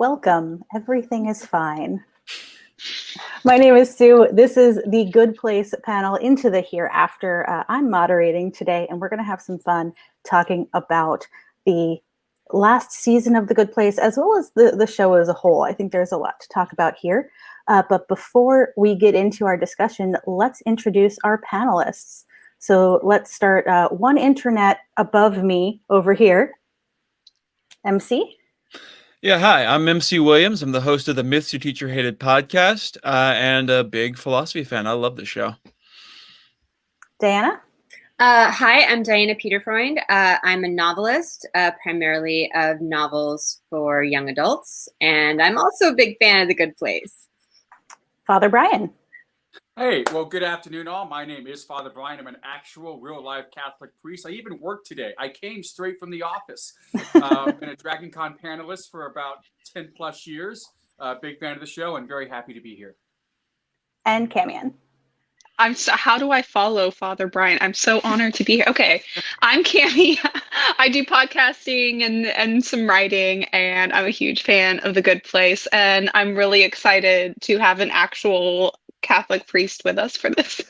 Welcome. Everything is fine. My name is Sue. This is the Good Place panel Into the Hereafter. I'm moderating today, and we're going to have some fun talking about the last season of The Good Place, as well as the show as a whole. I think there's a lot to talk about here. But before we get into our discussion, let's introduce our panelists. So let's start one internet above me over here. MC? Yeah, hi, I'm MC Williams. I'm the host of the Myths Your Teacher Hated podcast and a big philosophy fan. I love the show. Diana? Hi, I'm Diana Peterfreund. I'm a novelist, primarily of novels for young adults, and I'm also a big fan of The Good Place. Father Brian? Hey, well, good afternoon, all. My name is Father Brian. I'm an actual, real-life Catholic priest. I even work today. I came straight from the office. Been a Dragon Con panelist for about 10 plus years. Big fan of the show and very happy to be here. And Camian. How do I follow Father Brian? I'm so honored to be here. Okay, I'm Cami. I do podcasting and some writing, and I'm a huge fan of The Good Place. And I'm really excited to have an actual Catholic priest with us for this.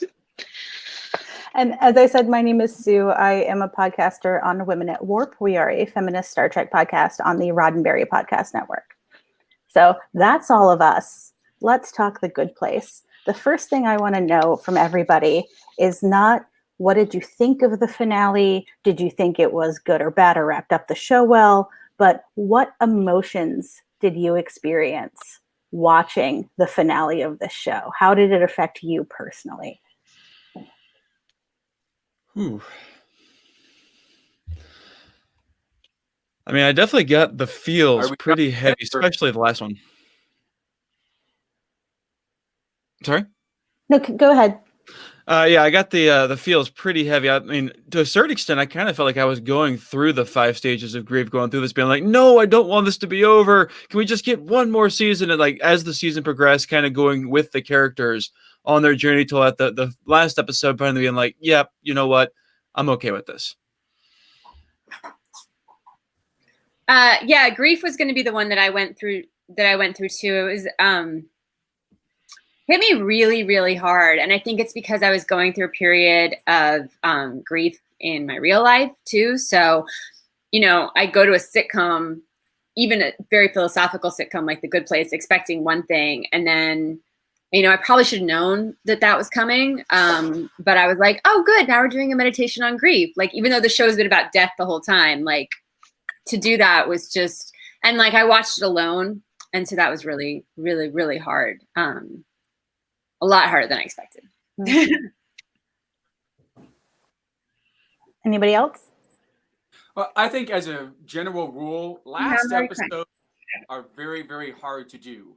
And as I said, my name is Sue. I am a podcaster on Women at Warp. We are a feminist Star Trek podcast on the Roddenberry Podcast Network. So that's all of us. Let's talk The Good Place. The first thing I want to know from everybody is not what did you think of the finale? Did you think it was good or bad or wrapped up the show well? But what emotions did you experience watching the finale of the show? How did it affect you personally? I mean, I definitely got the feels pretty heavy, especially the last one. Sorry? No, go ahead. Yeah, I got the feels pretty heavy. I mean, to a certain extent, I kind of felt like I was going through the 5 stages of grief, going through this, being like, no, I don't want this to be over. Can we just get one more season? And like, as the season progressed, kind of going with the characters on their journey till at the last episode, finally being like, yep, you know what? I'm okay with this. Yeah, grief was going to be the one that I went through too. It was hit me really, really hard. And I think it's because I was going through a period of grief in my real life too. So, you know, I go to a sitcom, even a very philosophical sitcom like The Good Place, expecting one thing. And then, you know, I probably should have known that was coming. But I was like, oh, good. Now we're doing a meditation on grief. Like, even though the show's been about death the whole time, like to do that was just, and like I watched it alone. And so that was really, really, really hard. A lot harder than I expected. Anybody else? Well, I think as a general rule, last episodes are very, very hard to do.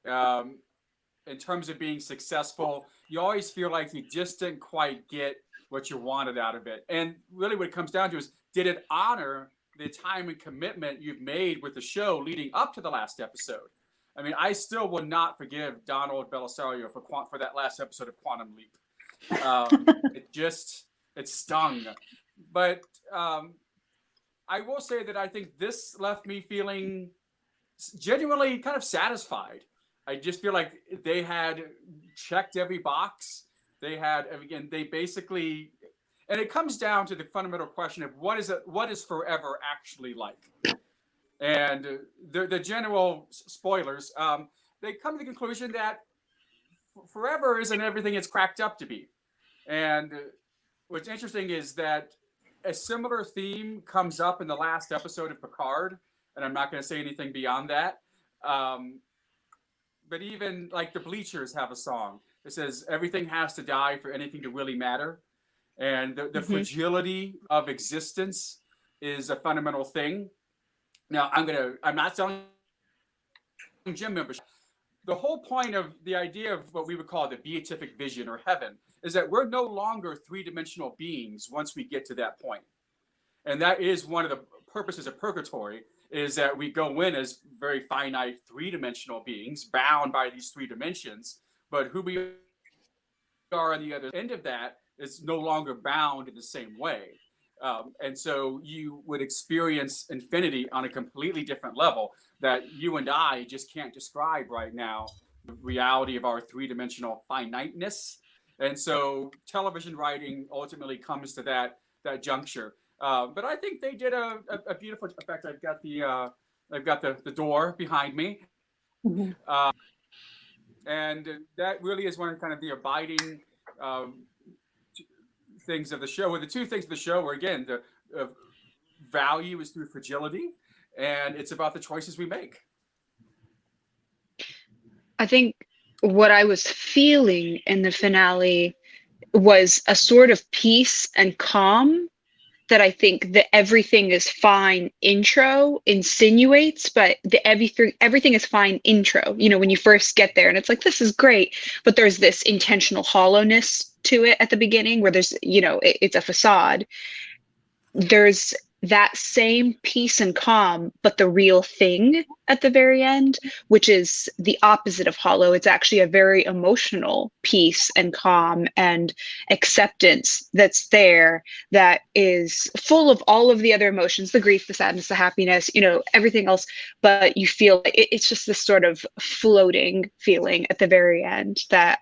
In terms of being successful, you always feel like you just didn't quite get what you wanted out of it. And really what it comes down to is, did it honor the time and commitment you've made with the show leading up to the last episode? I mean, I still will not forgive Donald Belisario for that last episode of Quantum Leap. It stung. But I will say that I think this left me feeling genuinely kind of satisfied. I just feel like they had checked every box. They basically, and it comes down to the fundamental question of what is forever actually like? And the general spoilers, they come to the conclusion that forever isn't everything it's cracked up to be. And what's interesting is that a similar theme comes up in the last episode of Picard, and I'm not going to say anything beyond that. But even like the Bleachers have a song that says everything has to die for anything to really matter. And the fragility of existence is a fundamental thing. Now, I'm not selling gym membership. The whole point of the idea of what we would call the beatific vision or heaven is that we're no longer three-dimensional beings once we get to that point. And that is one of the purposes of purgatory, is that we go in as very finite three-dimensional beings bound by these 3 dimensions, but who we are on the other end of that is no longer bound in the same way. And so you would experience infinity on a completely different level that you and I just can't describe right now, the reality of our three-dimensional finiteness. And so television writing ultimately comes to that juncture. But I think they did a beautiful. In fact, I've got the door behind me, and that really is one of kind of the abiding things of the show. Well, the two things of the show were, again, the value is through fragility, and it's about the choices we make. I think what I was feeling in the finale was a sort of peace and calm that I think the everything is fine intro insinuates, but the everything is fine intro, you know, when you first get there and it's like, this is great, but there's this intentional hollowness to it at the beginning where there's, you know, it's a facade. There's that same peace and calm, but the real thing at the very end, which is the opposite of hollow. It's actually a very emotional peace and calm and acceptance that's there, that is full of all of the other emotions, the grief, the sadness, the happiness, you know, everything else. But you feel it's just this sort of floating feeling at the very end that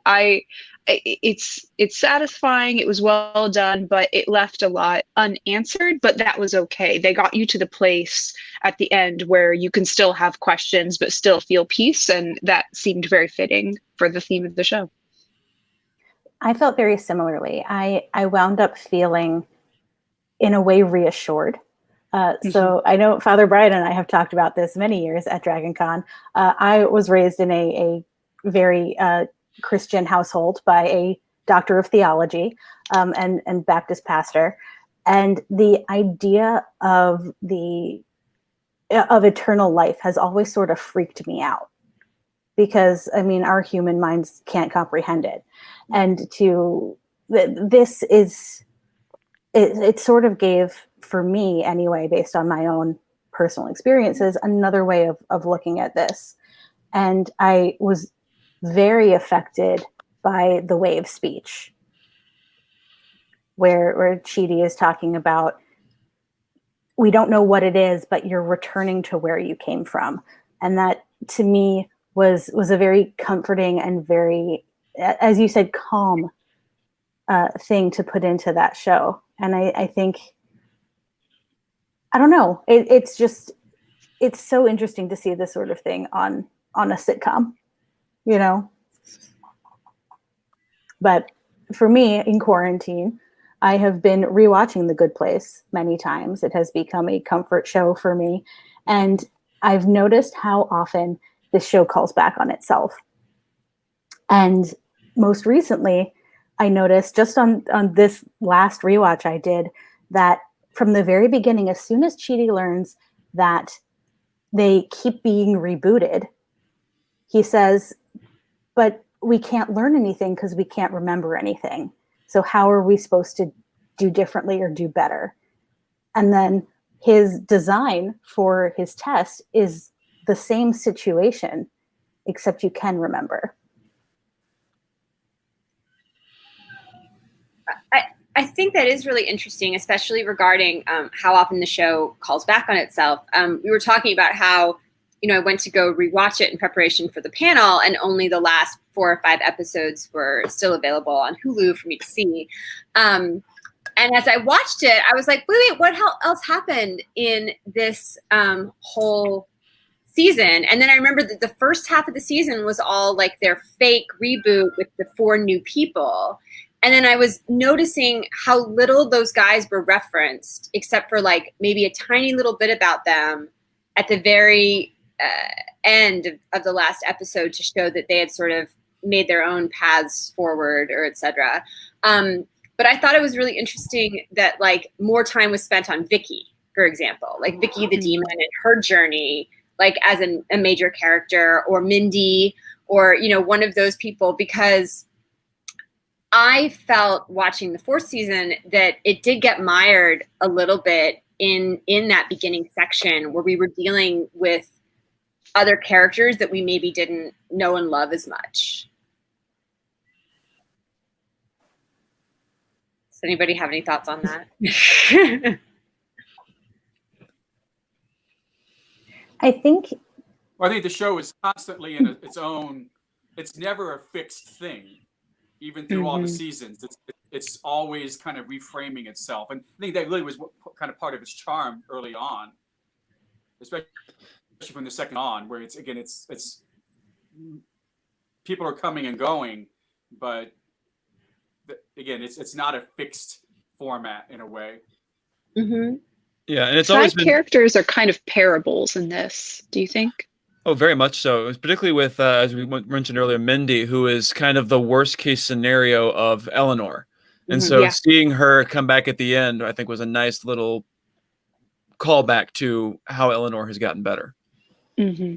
it's satisfying. It was well done, but it left a lot unanswered, but that was okay. They got you to the place at the end where you can still have questions but still feel peace, and that seemed very fitting for the theme of the show. I felt very similarly. I wound up feeling in a way reassured. So I know Father Brian and I have talked about this many years at Dragon Con. I was raised in a very Christian household by a doctor of theology and Baptist pastor, and the idea of eternal life has always sort of freaked me out, because I mean our human minds can't comprehend it, and this is it sort of gave, for me anyway, based on my own personal experiences, another way of looking at this. And I was very affected by the wave speech where Chidi is talking about, we don't know what it is, but you're returning to where you came from. And that to me was a very comforting and very, as you said, calm thing to put into that show. And I think, I don't know, it's so interesting to see this sort of thing on a sitcom, you know. But for me, in quarantine, I have been rewatching The Good Place many times. It has become a comfort show for me. And I've noticed how often this show calls back on itself. And most recently, I noticed just on this last rewatch I did, that from the very beginning, as soon as Chidi learns that they keep being rebooted, he says, but we can't learn anything because we can't remember anything. So how are we supposed to do differently or do better? And then his design for his test is the same situation, except you can remember. I think that is really interesting, especially regarding how often the show calls back on itself. We were talking about how, you know, I went to go rewatch it in preparation for the panel, and only the last 4 or 5 episodes were still available on Hulu for me to see. And as I watched it, I was like, wait, what else happened in this whole season? And then I remember that the first half of the season was all like their fake reboot with the 4 new people. And then I was noticing how little those guys were referenced, except for like maybe a tiny little bit about them at the very end of the last episode to show that they had sort of made their own paths forward, or et cetera. But I thought it was really interesting that like more time was spent on Vicky, for example, like Vicky the demon and her journey, like as a major character, or Mindy, or, you know, one of those people, because I felt watching the 4th season that it did get mired a little bit in that beginning section where we were dealing with other characters that we maybe didn't know and love as much. anybody have any thoughts on that? I think Well, I think the show is constantly in its own. It's never a fixed thing, even through all the seasons. It's always kind of reframing itself, and I think that really was kind of part of its charm early on, especially from the second on, where it's people are coming and going, but again, it's not a fixed format in a way. Mm-hmm. Yeah, and it's Side always been characters are kind of parables in this. Do you think? oh, very much so. Particularly with as we mentioned earlier, Mindy, who is kind of the worst case scenario of Eleanor, and Mhm. so Yeah. seeing her come back at the end, I think, was a nice little callback to how Eleanor has gotten better. Mm-hmm.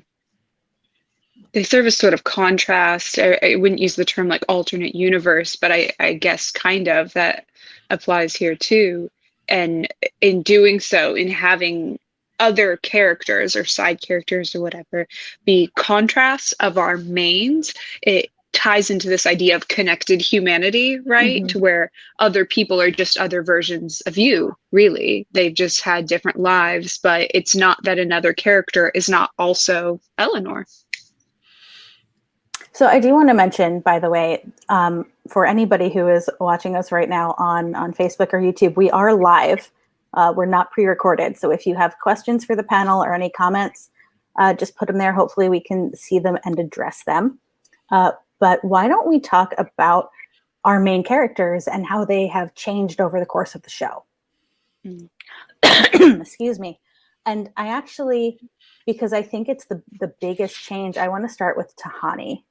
They serve as sort of contrast. I wouldn't use the term like alternate universe, but I guess kind of that applies here too. And in doing so, in having other characters or side characters or whatever be contrasts of our mains, it ties into this idea of connected humanity, right? Mhm. To where other people are just other versions of you, really. They've just had different lives, but it's not that another character is not also Eleanor. so. I do want to mention, by the way, for anybody who is watching us right now on Facebook or YouTube, we are live. We're not pre-recorded, so if you have questions for the panel or any comments, just put them there. Hopefully, we can see them and address them. But why don't we talk about our main characters and how they have changed over the course of the show? Excuse me. And I actually, because I think it's the biggest change, I want to start with Tahani.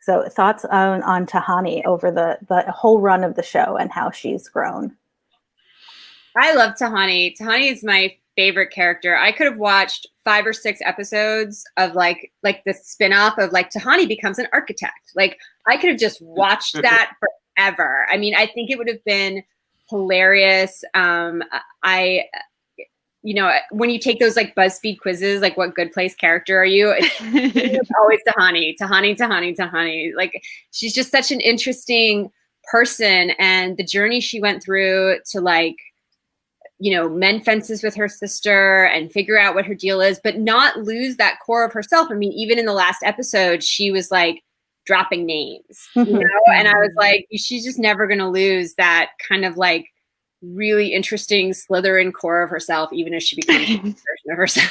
So thoughts on Tahani over the whole run of the show and how she's grown. I love Tahani. Tahani is my favorite character. I could have watched 5 or 6 episodes of like the spinoff of like Tahani becomes an architect. Like I could have just watched that forever. I mean, I think it would have been hilarious. When you take those like BuzzFeed quizzes, like what good place character are you? It's always Tahani. Like she's just such an interesting person, and the journey she went through to like, mend fences with her sister and figure out what her deal is, but not lose that core of herself. I mean, even in the last episode, she was like dropping names, and I was like, she's just never going to lose that kind of like really interesting Slytherin core of herself, even as she becomes a version of herself.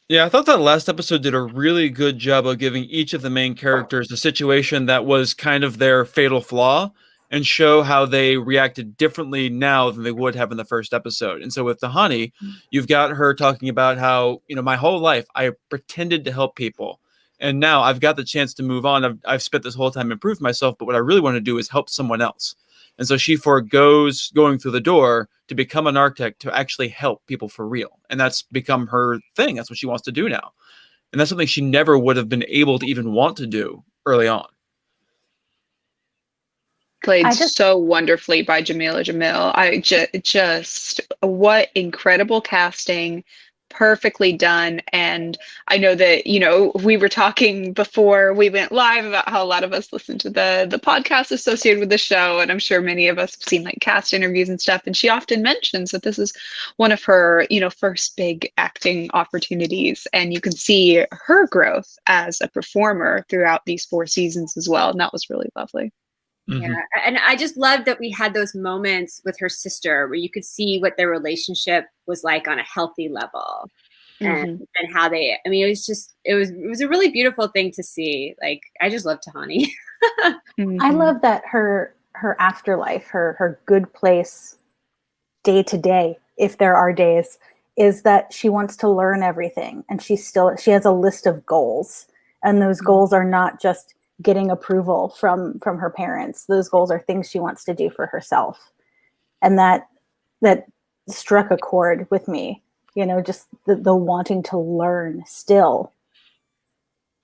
Yeah, I thought that last episode did a really good job of giving each of the main characters a situation that was kind of their fatal flaw and show how they reacted differently now than they would have in the first episode. And so with Tahani, you've got her talking about how, my whole life I pretended to help people. And now I've got the chance to move on. I've spent this whole time improving myself, but what I really want to do is help someone else. And so she forgoes going through the door to become an architect to actually help people for real. And that's become her thing. That's what she wants to do now. And that's something she never would have been able to even want to do early on. Played so wonderfully by Jamila Jamil. I just what incredible casting, perfectly done. And I know that, we were talking before we went live about how a lot of us listen to the podcast associated with the show. And I'm sure many of us have seen like cast interviews and stuff. And she often mentions that this is one of her, first big acting opportunities. And you can see her growth as a performer throughout these 4 seasons as well. And that was really lovely. Yeah, and I just loved that we had those moments with her sister where you could see what their relationship was like on a healthy level, and how they. I mean, it was a really beautiful thing to see. Like, I just love Tahani. I love that her afterlife, her good place, day to day, if there are days, is that she wants to learn everything, and she has a list of goals, and those goals are not just getting approval from her parents. Those goals are things she wants to do for herself. And that struck a chord with me, just the wanting to learn still.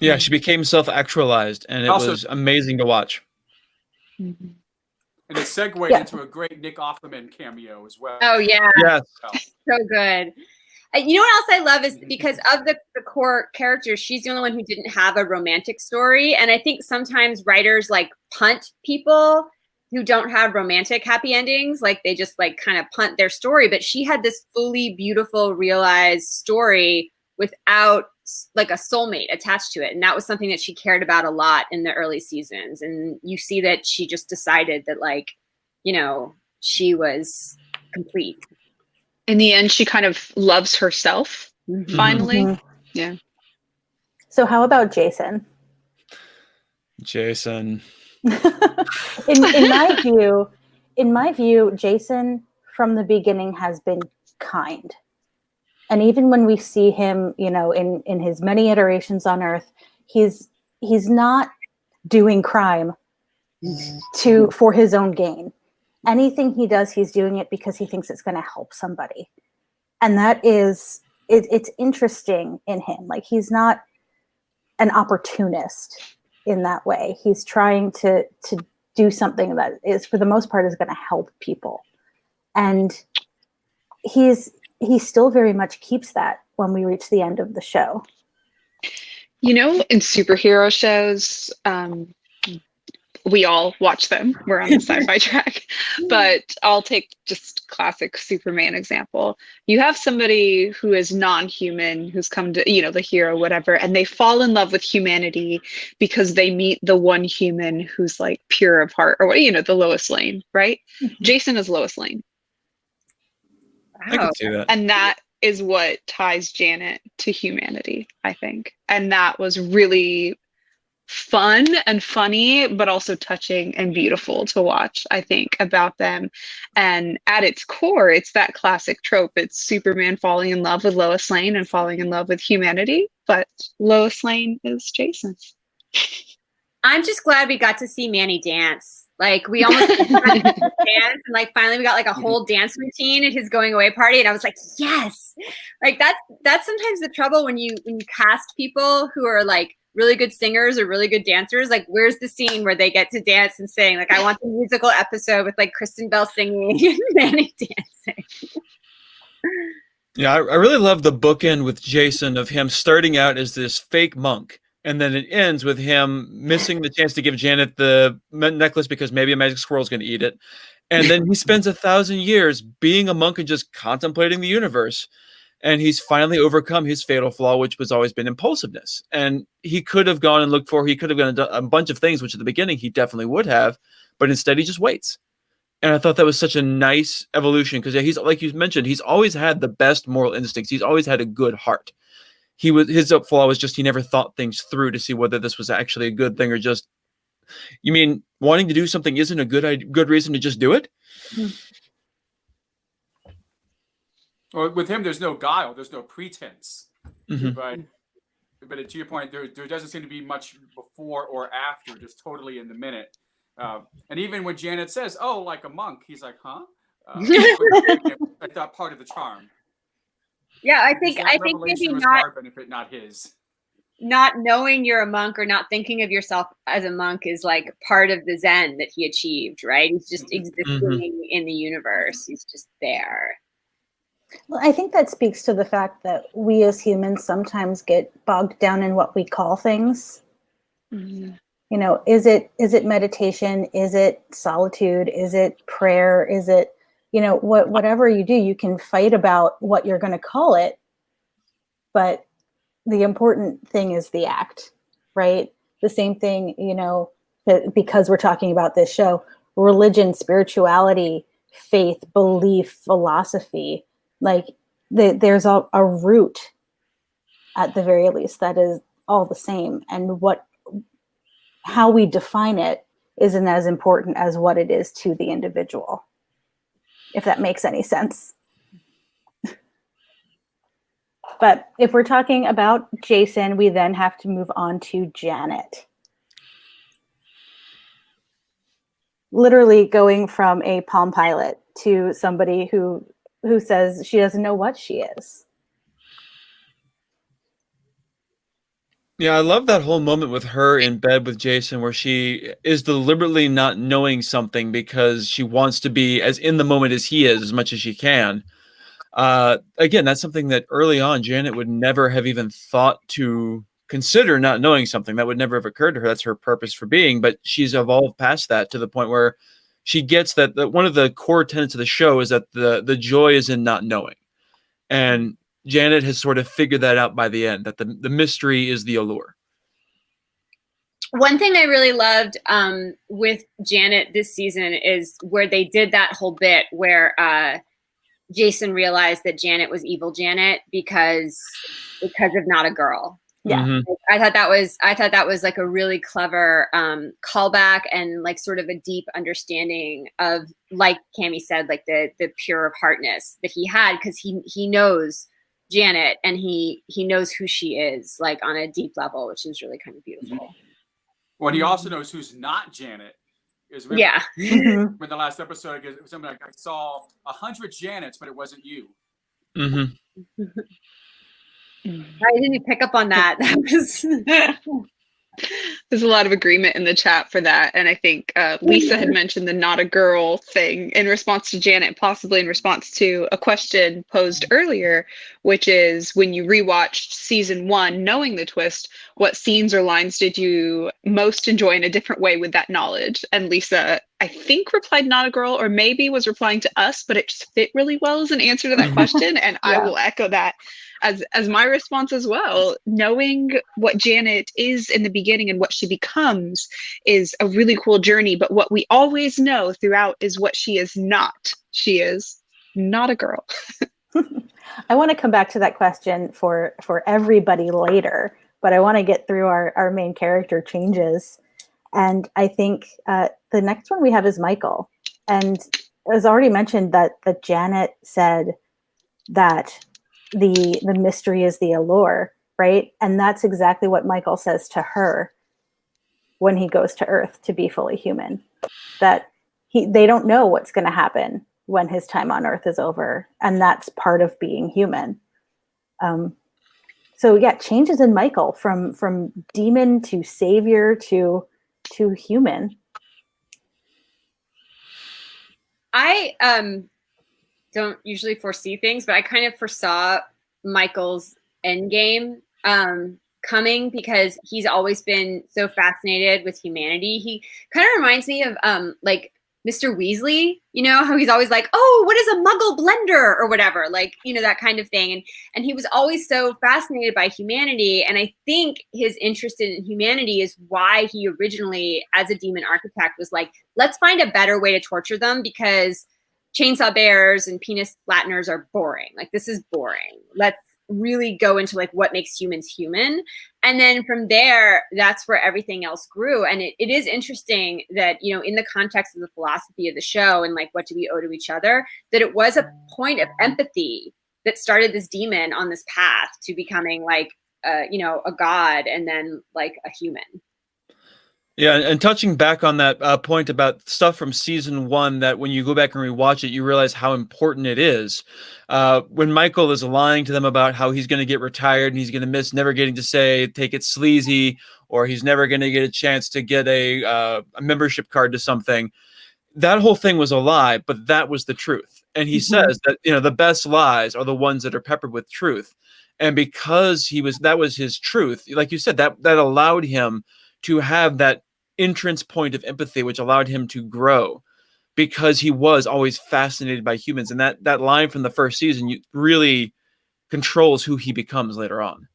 Yeah, she became self-actualized, and it was amazing to watch. And it segued into a great Nick Offerman cameo as well. Oh, yeah. Yes. So good. You know what else I love is because of the core characters, she's the only one who didn't have a romantic story. And I think sometimes writers like punt people who don't have romantic happy endings. Like they just like kind of punt their story. But she had this fully beautiful, realized story without like a soulmate attached to it. And that was something that she cared about a lot in the early seasons. And you see that she just decided that like, you know, she was complete. In the end, she kind of loves herself, finally. Mm-hmm. Yeah. So how about Jason? Jason. in my view, Jason from the beginning has been kind. And even when we see him, you know, in his many iterations on Earth, he's not doing crime for his own gain. Anything he does, he's doing it because he thinks it's going to help somebody. And that is, it's interesting in him. Like he's not an opportunist in that way. He's trying to do something that is, for the most part, is going to help people. And he still very much keeps that when we reach the end of the show. You know, in superhero shows, we all watch them. We're on the sci-fi track. But I'll take just classic Superman example. You have somebody who is non-human, who's come to, you know, the hero, whatever, and they fall in love with humanity because they meet the one human who's like pure of heart, or what, you know, the Lois Lane, right? Mm-hmm. Jason is Lois Lane. Wow. I can see that. And that is what ties Janet to humanity, I think. And that was really fun and funny, but also touching and beautiful to watch, I think, about them. And at its core, it's that classic trope. It's Superman falling in love with Lois Lane and falling in love with humanity, but Lois Lane is Jason. I'm just glad we got to see Manny dance. Like we almost dance, and like finally we got like a whole dance routine at his going away party, and I was like, yes. Like that's sometimes the trouble when you cast people who are like really good singers or really good dancers. Like where's the scene where they get to dance and sing? Like I want the musical episode with like Kristen Bell singing and Manny dancing. Yeah, I really love the bookend with Jason of him starting out as this fake monk. And then it ends with him missing the chance to give Janet the necklace because maybe a magic squirrel is going to eat it. And then he spends 1,000 years being a monk and just contemplating the universe. And he's finally overcome his fatal flaw, which was always been impulsiveness. And he could have gone and looked for, he could have done a bunch of things, which at the beginning he definitely would have. But instead he just waits. And I thought that was such a nice evolution because he's, like you mentioned, he's always had the best moral instincts. He's always had a good heart. His flaw was just he never thought things through to see whether this was actually a good thing or just. You mean wanting to do something isn't a good reason to just do it? Well, with him, there's no guile, there's no pretense. Mm-hmm. But to your point, there doesn't seem to be much before or after, just totally in the minute. And even when Janet says, "Oh, like a monk," he's like, "Huh?" I thought part of the charm. Yeah, I think maybe not our benefit, not his. Not knowing you're a monk or not thinking of yourself as a monk is like part of the Zen that he achieved, right? He's just existing in the universe. He's just there. Well, I think that speaks to the fact that we as humans sometimes get bogged down in what we call things. Mm-hmm. You know, is it meditation? Is it solitude? Is it prayer? Is it, you know, whatever you do, you can fight about what you're going to call it, but the important thing is the act, right? The same thing, you know, because we're talking about this show, religion, spirituality, faith, belief, philosophy, like there's a root at the very least that is all the same. And how we define it isn't as important as what it is to the individual, if that makes any sense. But if we're talking about Jason, we then have to move on to Janet. Literally going from a Palm Pilot to somebody who says she doesn't know what she is. Yeah, I love that whole moment with her in bed with Jason where she is deliberately not knowing something because she wants to be as in the moment as he is as much as she can. Again, that's something that early on Janet would never have even thought to consider, not knowing something that would never have occurred to her. That's her purpose for being, but she's evolved past that to the point where she gets that one of the core tenets of the show is that the joy is in not knowing. And Janet has sort of figured that out by the end, that the mystery is the allure. One thing I really loved with Janet this season is where they did that whole bit where Jason realized that Janet was evil Janet because of Not a Girl. Yeah. Mm-hmm. I thought that was like a really clever callback and like sort of a deep understanding of, like Cammie said, like the pure of heartness that he had, because he knows Janet and he knows who she is, like on a deep level, which is really kind of beautiful. Well, he also knows who's not Janet. Yeah. Mhm. In the last episode, it was something like, I saw 100 Janets, but it wasn't you. Mm-hmm. I didn't pick up on that. That was There's a lot of agreement in the chat for that. And I think Lisa had mentioned the not a girl thing in response to Janet, possibly in response to a question posed earlier, which is when you rewatched season 1, knowing the twist, what scenes or lines did you most enjoy in a different way with that knowledge? And Lisa, I think, replied not a girl, or maybe was replying to us, but it just fit really well as an answer to that question. And I will echo that as my response as well. Knowing what Janet is in the beginning and what she becomes is a really cool journey, but what we always know throughout is what she is not. She is not a girl. I want to come back to that question for everybody later, but I want to get through our main character changes. And I think the next one we have is Michael. And it was already mentioned that Janet said that the mystery is the allure, right? And that's exactly what Michael says to her when he goes to Earth to be fully human. That they don't know what's going to happen when his time on Earth is over, and that's part of being human. So yeah, changes in Michael from demon to savior to human. I don't usually foresee things, but I kind of foresaw Michael's endgame coming because he's always been so fascinated with humanity. He kind of reminds me of like Mr. Weasley, you know, how he's always like, oh, what is a muggle blender or whatever, like, you know, that kind of thing. And he was always so fascinated by humanity. And I think his interest in humanity is why he originally, as a demon architect, was like, let's find a better way to torture them, because chainsaw bears and penis flatteners are boring. Like, this is boring. Let's really go into like what makes humans human. And then from there, that's where everything else grew. And it is interesting that, you know, in the context of the philosophy of the show and like what do we owe to each other, that it was a point of empathy that started this demon on this path to becoming like, you know, a god and then like a human. Yeah, and touching back on that point about stuff from season 1, that when you go back and rewatch it, you realize how important it is. When Michael is lying to them about how he's going to get retired and he's going to miss never getting to say, take it sleazy, or he's never going to get a chance to get a membership card to something, that whole thing was a lie, but that was the truth. And he says that, you know, the best lies are the ones that are peppered with truth. And because that was his truth, like you said, that allowed him to have that entrance point of empathy, which allowed him to grow, because he was always fascinated by humans. And that line from the first season really controls who he becomes later on.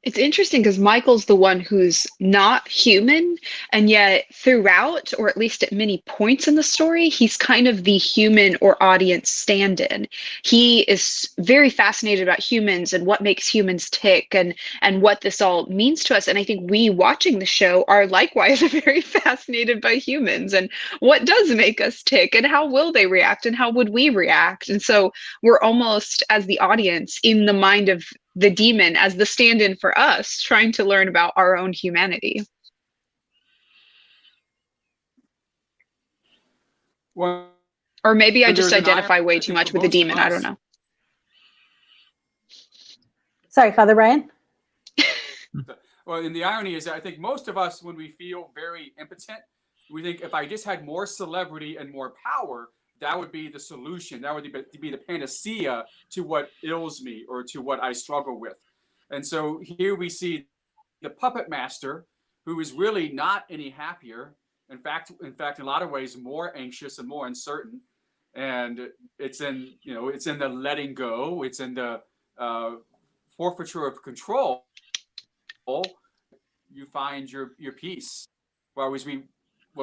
It's interesting because Michael's the one who's not human, and yet throughout, or at least at many points in the story, he's kind of the human or audience stand-in. He is very fascinated about humans and what makes humans tick and what this all means to us. And I think we watching the show are likewise very fascinated by humans and what does make us tick and how will they react and how would we react. And so we're almost, as the audience, in the mind of the demon as the stand-in for us, trying to learn about our own humanity. Well, or maybe I just there's an identify way irony too much for with the most of demon. I us. don't know. Sorry, Father Brian. Well, and the irony is that I think most of us, when we feel very impotent, we think if I just had more celebrity and more power, that would be the solution. That would be the panacea to what ails me or to what I struggle with. And so here we see the puppet master, who is really not any happier. In fact, in a lot of ways, more anxious and more uncertain. And it's in the letting go. It's in the forfeiture of control. You find your peace. Whereas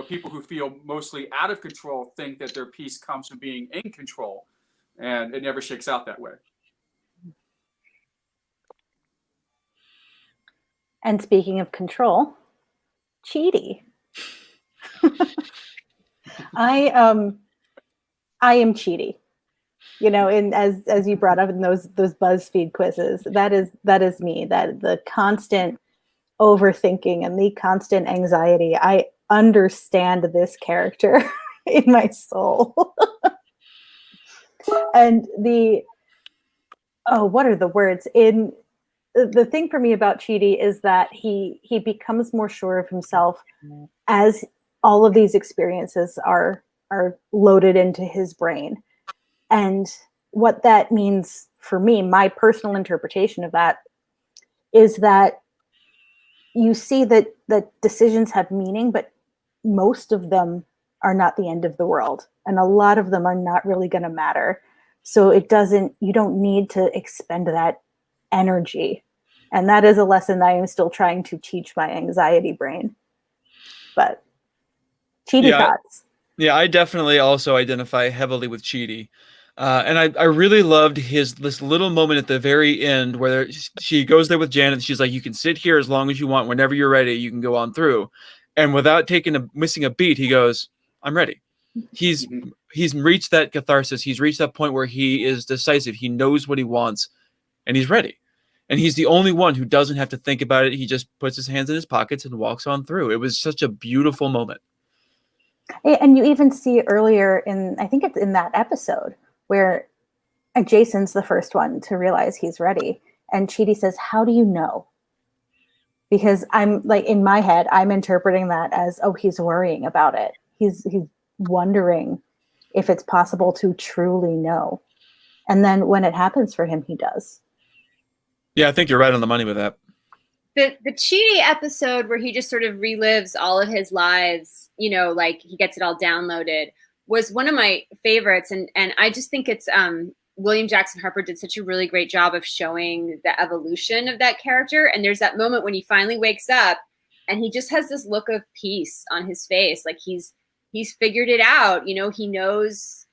people who feel mostly out of control think that their peace comes from being in control, and it never shakes out that way. And speaking of control, Chidi. I am Chidi. You know, as you brought up in those BuzzFeed quizzes, that is me. That the constant overthinking and the constant anxiety. I understand this character in my soul. And what are the words? The thing for me about Chidi is that he becomes more sure of himself as all of these experiences are loaded into his brain. And what that means for me, my personal interpretation of that, is that you see that decisions have meaning, but most of them are not the end of the world. And a lot of them are not really going to matter. So you don't need to expend that energy. And that is a lesson that I am still trying to teach my anxiety brain. But Chidi thoughts. Yeah, I definitely also identify heavily with Chidi. And I really loved this little moment at the very end where she goes there with Janet. She's like, you can sit here as long as you want. Whenever you're ready, you can go on through. And without missing a beat, he goes, I'm ready. He's reached that catharsis. He's reached that point where he is decisive. He knows what he wants and he's ready. And he's the only one who doesn't have to think about it. He just puts his hands in his pockets and walks on through. It was such a beautiful moment. And you even see earlier I think it's in that episode, where Jason's the first one to realize he's ready. And Chidi says, how do you know? Because I'm like, in my head, I'm interpreting that as, he's worrying about it. He's wondering if it's possible to truly know. And then when it happens for him, he does. Yeah, I think you're right on the money with that. The Chidi episode where he just sort of relives all of his lives, like he gets it all downloaded, was one of my favorites. And I just think it's William Jackson Harper did such a really great job of showing the evolution of that character. And there's that moment when he finally wakes up and he just has this look of peace on his face. Like he's figured it out. He knows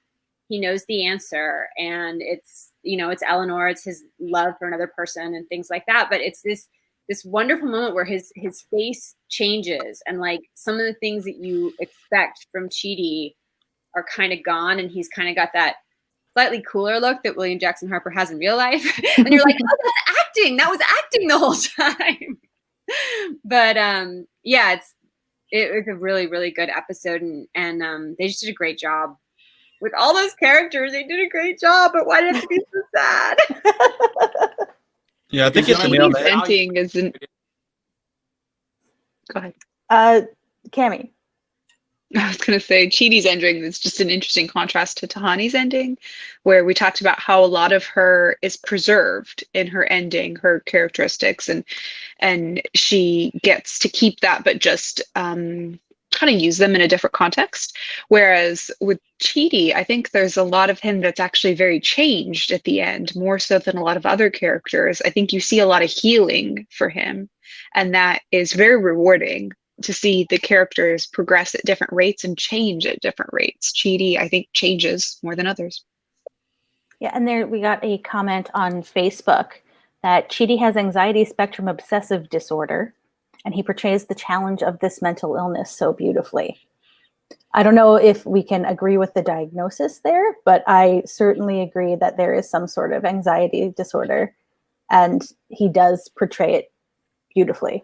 the answer, and it's Eleanor, it's his love for another person and things like that. But it's this wonderful moment where his face changes, and like some of the things that you expect from Chidi are kind of gone, and he's kind of got that slightly cooler look that William Jackson Harper has in real life. And you're like, oh, that's acting. That was acting the whole time. But it was a really, really good episode, and they just did a great job with all those characters. They did a great job, but why did it have to be so sad? Yeah, I think it's nailed it. Ending isn't. Go ahead. Cammie. I was going to say Chidi's ending is just an interesting contrast to Tahani's ending, where we talked about how a lot of her is preserved in her ending, her characteristics, and she gets to keep that, but just kind of use them in a different context. Whereas with Chidi, I think there's a lot of him that's actually very changed at the end, more so than a lot of other characters. I think you see a lot of healing for him, and that is very rewarding to see the characters progress at different rates and change at different rates. Chidi, I think, changes more than others. Yeah, and there we got a comment on Facebook that Chidi has anxiety spectrum obsessive disorder, and he portrays the challenge of this mental illness so beautifully. I don't know if we can agree with the diagnosis there, but I certainly agree that there is some sort of anxiety disorder, and he does portray it beautifully.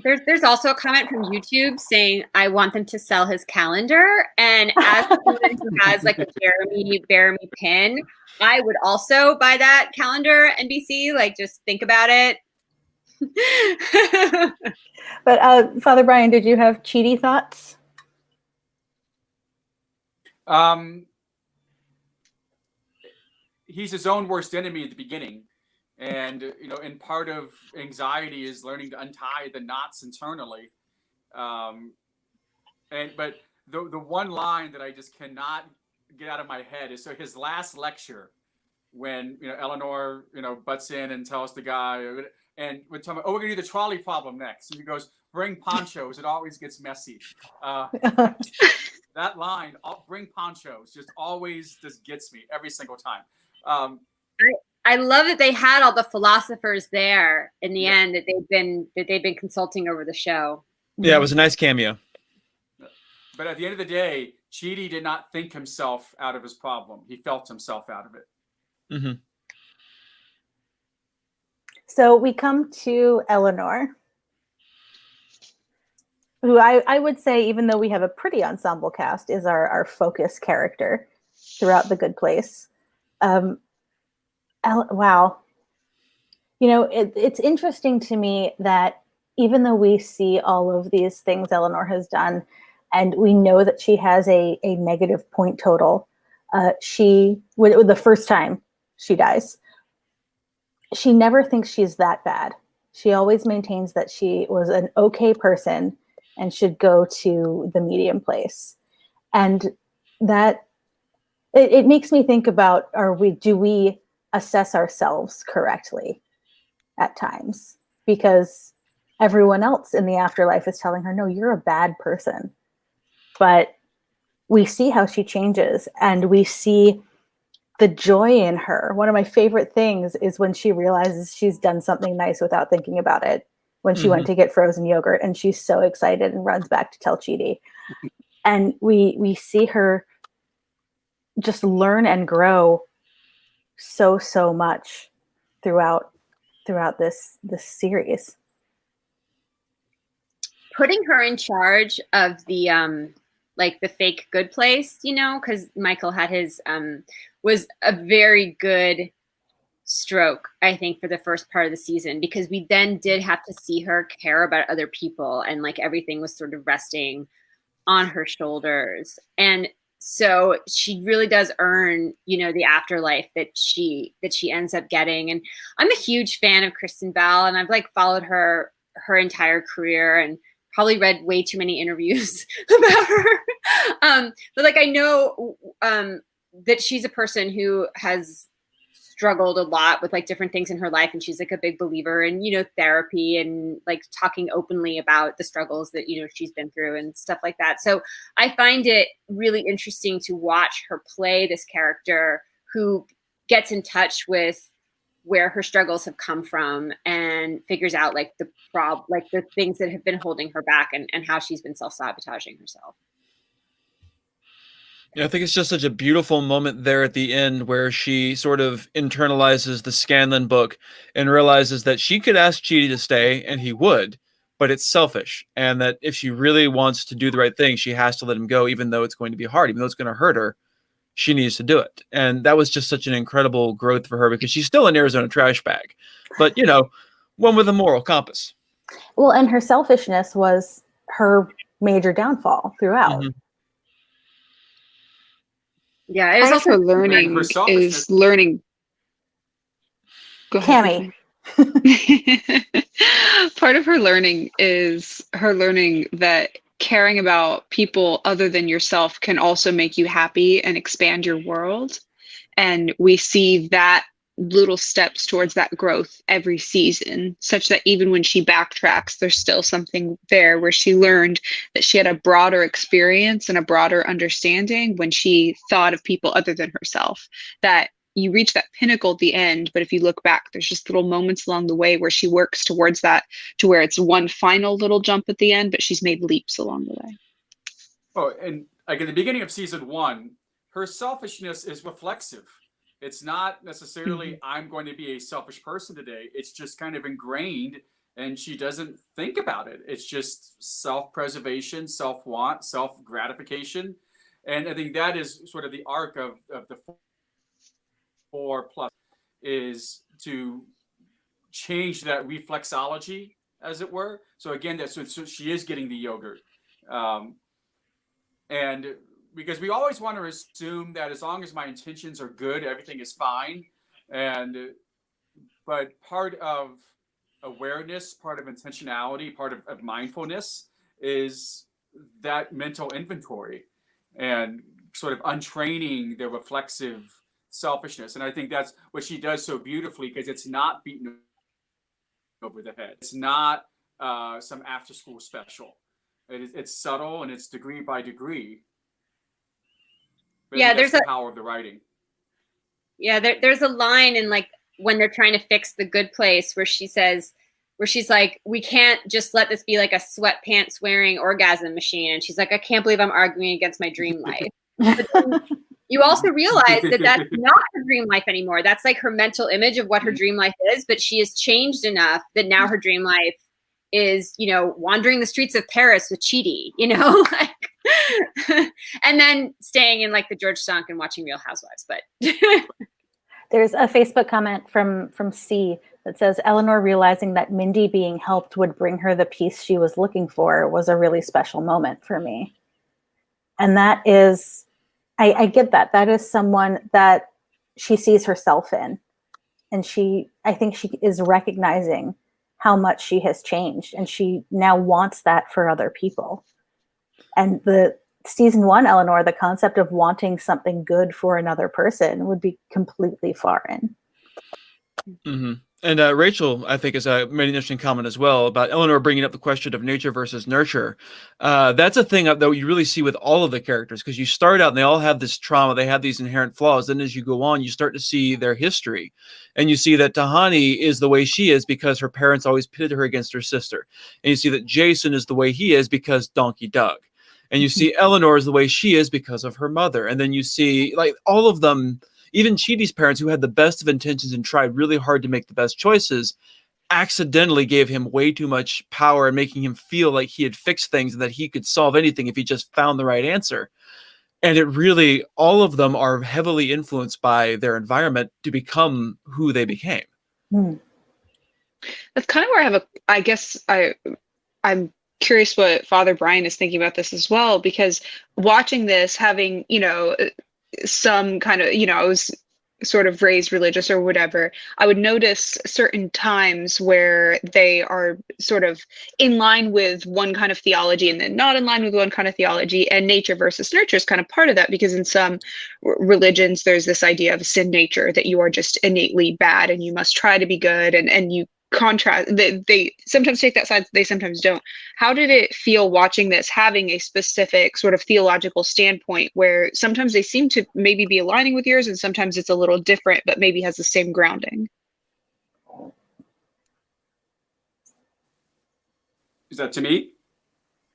There's also a comment from YouTube saying, I want them to sell his calendar. And as someone who has like a Jeremy Bear Me pin, I would also buy that calendar, NBC. Like, just think about it. But Father Brian, did you have Chidi thoughts? He's his own worst enemy at the beginning. And, and part of anxiety is learning to untie the knots internally. But the one line that I just cannot get out of my head is, so his last lecture, when Eleanor butts in and tells the guy, and we're talking about, we're gonna do the trolley problem next, and he goes, bring ponchos, it always gets messy. That line, bring ponchos, just always just gets me every single time. I love that they had all the philosophers there in the end that they've been consulting over the show. Yeah, it was a nice cameo. But at the end of the day, Chidi did not think himself out of his problem. He felt himself out of it. Mm-hmm. So we come to Eleanor, who I would say, even though we have a pretty ensemble cast, is our focus character throughout The Good Place. Wow. It's interesting to me that even though we see all of these things Eleanor has done, and we know that she has a negative point total, the first time she dies, she never thinks she's that bad. She always maintains that she was an okay person and should go to the medium place. And that it makes me think about, do we assess ourselves correctly at times? Because everyone else in the afterlife is telling her, no, you're a bad person. But we see how she changes, and we see the joy in her. One of my favorite things is when she realizes she's done something nice without thinking about it, when she went to get frozen yogurt, and she's so excited and runs back to tell Chidi. And we see her just learn and grow so much throughout this series. Putting her in charge of the the fake good place, because Michael had his was a very good stroke, I think, for the first part of the season, because we then did have to see her care about other people, and everything was sort of resting on her shoulders. And so she really does earn, the afterlife that she ends up getting. And I'm a huge fan of Kristen Bell, and I've followed her entire career and probably read way too many interviews about her. But I know that she's a person who has struggled a lot with different things in her life, and she's a big believer in therapy and talking openly about the struggles that she's been through and stuff like that. So I find it really interesting to watch her play this character who gets in touch with where her struggles have come from and figures out the things that have been holding her back, and how she's been self-sabotaging herself. Yeah, I think it's just such a beautiful moment there at the end where she sort of internalizes the Scanlan book and realizes that she could ask Chidi to stay and he would, but it's selfish. And that if she really wants to do the right thing, she has to let him go, even though it's going to be hard, even though it's going to hurt her. She needs to do it. And that was just such an incredible growth for her, because she's still an Arizona trash bag, but one with a moral compass. Well, and her selfishness was her major downfall throughout. Mm-hmm. Yeah, it was also also learning is learning. Go ahead, Cammy. Part of her learning is her learning that caring about people other than yourself can also make you happy and expand your world. And we see that little steps towards that growth every season, such that even when she backtracks, there's still something there where she learned that she had a broader experience and a broader understanding when she thought of people other than herself. That you reach that pinnacle at the end, but if you look back, there's just little moments along the way where she works towards that, to where it's one final little jump at the end, but she's made leaps along the way. Oh, and at the beginning of season 1, her selfishness is reflexive. It's not necessarily, I'm going to be a selfish person today. It's just kind of ingrained, and she doesn't think about it. It's just self-preservation, self-want, self-gratification. And I think that is sort of the arc of the 4+, is to change that reflexology, as it were. So again, so she is getting the yogurt. And because we always want to assume that as long as my intentions are good, everything is fine. But part of awareness, part of intentionality, part of mindfulness is that mental inventory and sort of untraining the reflexive selfishness. And I think that's what she does so beautifully, because it's not beaten over the head. It's not some after school special. It's subtle and it's degree by degree. Yeah, there's the power of the writing. Yeah, there's a line in like when they're trying to fix The Good Place where she's like, we can't just let this be like a sweatpants wearing orgasm machine. And she's like, I can't believe I'm arguing against my dream life. But then you also realize that that's not her dream life anymore. That's like her mental image of what her dream life is, but she has changed enough that now her dream life is, you know, wandering the streets of Paris with Chidi, you know, like, and then staying in like the George Stunk and watching Real Housewives. But There's a Facebook comment from C that says, Eleanor realizing that Mindy being helped would bring her the peace she was looking for was a really special moment for me. And that is, I get that. That is someone that she sees herself in. And I think she is recognizing how much she has changed. And she now wants that for other people. And the season 1, Eleanor, the concept of wanting something good for another person would be completely foreign. Mm-hmm. And Rachel, I think, has made an interesting comment as well about Eleanor bringing up the question of nature versus nurture. That's a thing that you really see with all of the characters, because you start out and they all have this trauma, they have these inherent flaws. Then as you go on, you start to see their history. And you see that Tahani is the way she is because her parents always pitted her against her sister. And you see that Jason is the way he is because Donkey Doug. And you see Eleanor is the way she is because of her mother. And then you see like all of them, even Chidi's parents, who had the best of intentions and tried really hard to make the best choices, accidentally gave him way too much power and making him feel like he had fixed things and that he could solve anything if he just found the right answer. And it really, all of them are heavily influenced by their environment to become who they became. That's kind of where I'm curious what Father Brian is thinking about this as well, because watching this, having, you know, some kind of, you know, I was sort of raised religious or whatever, I would notice certain times where they are sort of in line with one kind of theology and then not in line with one kind of theology, and nature versus nurture is kind of part of that, because in some religions there's this idea of sin nature, that you are just innately bad and you must try to be good, and you contrast, they sometimes take that side, they sometimes don't. How did it feel watching this, having a specific sort of theological standpoint where sometimes they seem to maybe be aligning with yours and sometimes it's a little different but maybe has the same grounding? Is that to me?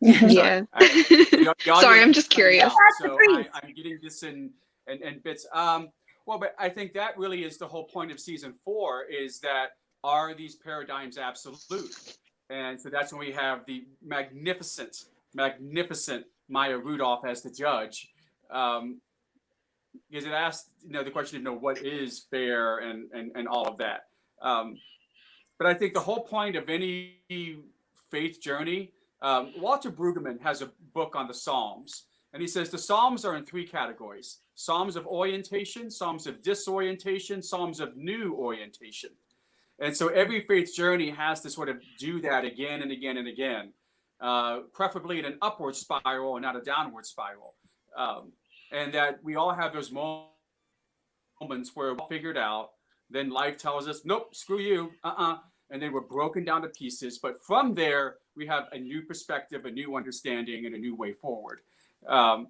Yeah. Sorry, I'm just curious. So I'm getting this in bits. Well, but I think that really is the whole point of season 4, is that are these paradigms absolute? And so that's when we have the magnificent Maya Rudolph as the judge. Because it asked, you know, the question of, you know, what is fair and all of that. But I think the whole point of any faith journey, Walter Brueggemann has a book on the Psalms, and he says the Psalms are in 3 categories: Psalms of orientation, Psalms of disorientation, Psalms of new orientation. And so every faith journey has to sort of do that again and again and again, preferably in an upward spiral and not a downward spiral. And that we all have those moments where we're all figured out, then life tells us, nope, screw you, and then we're broken down to pieces. But from there, we have a new perspective, a new understanding, and a new way forward. And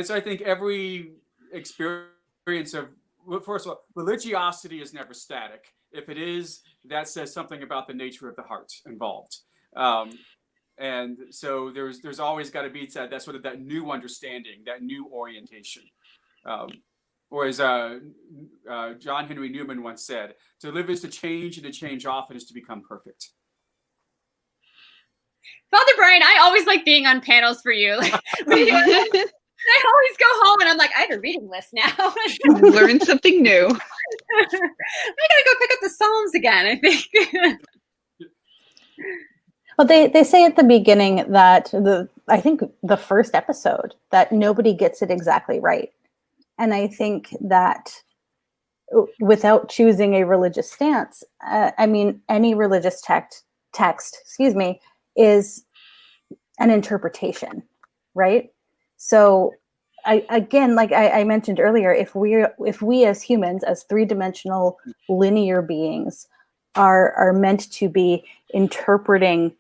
so I think every experience of, well, first of all, religiosity is never static. If it is, that says something about the nature of the heart involved. And so there's always got to be that sort of that new understanding, that new orientation. Or as John Henry Newman once said, to live is to change, and to change often is to become perfect. Father Brian, I always like being on panels for you. Like, I always go home and I'm like, I have a reading list now. Learn something new. I gotta go pick up the Psalms again, I think. Well, they say at the beginning that I think the first episode that nobody gets it exactly right. And I think that without choosing a religious stance, I mean, any religious text, is an interpretation, right? So again, like I mentioned earlier, if we as humans, as three-dimensional linear beings, are meant to be interpreting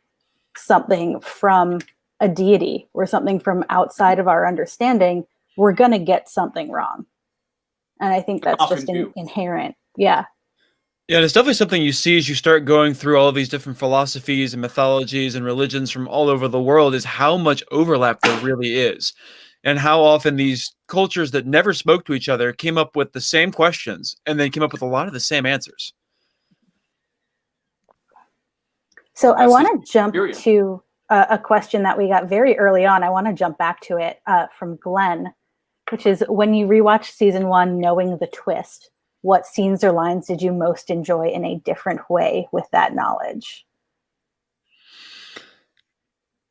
something from a deity or something from outside of our understanding, we're going to get something wrong. And I think that's just inherent. Yeah. Yeah, and it's definitely something you see as you start going through all these different philosophies and mythologies and religions from all over the world, is how much overlap there really is. And how often these cultures that never spoke to each other came up with the same questions and then came up with a lot of the same answers. So I want to jump to a question that we got very early on. I want to jump back to it from Glenn, which is, when you rewatch season 1, knowing the twist, what scenes or lines did you most enjoy in a different way with that knowledge?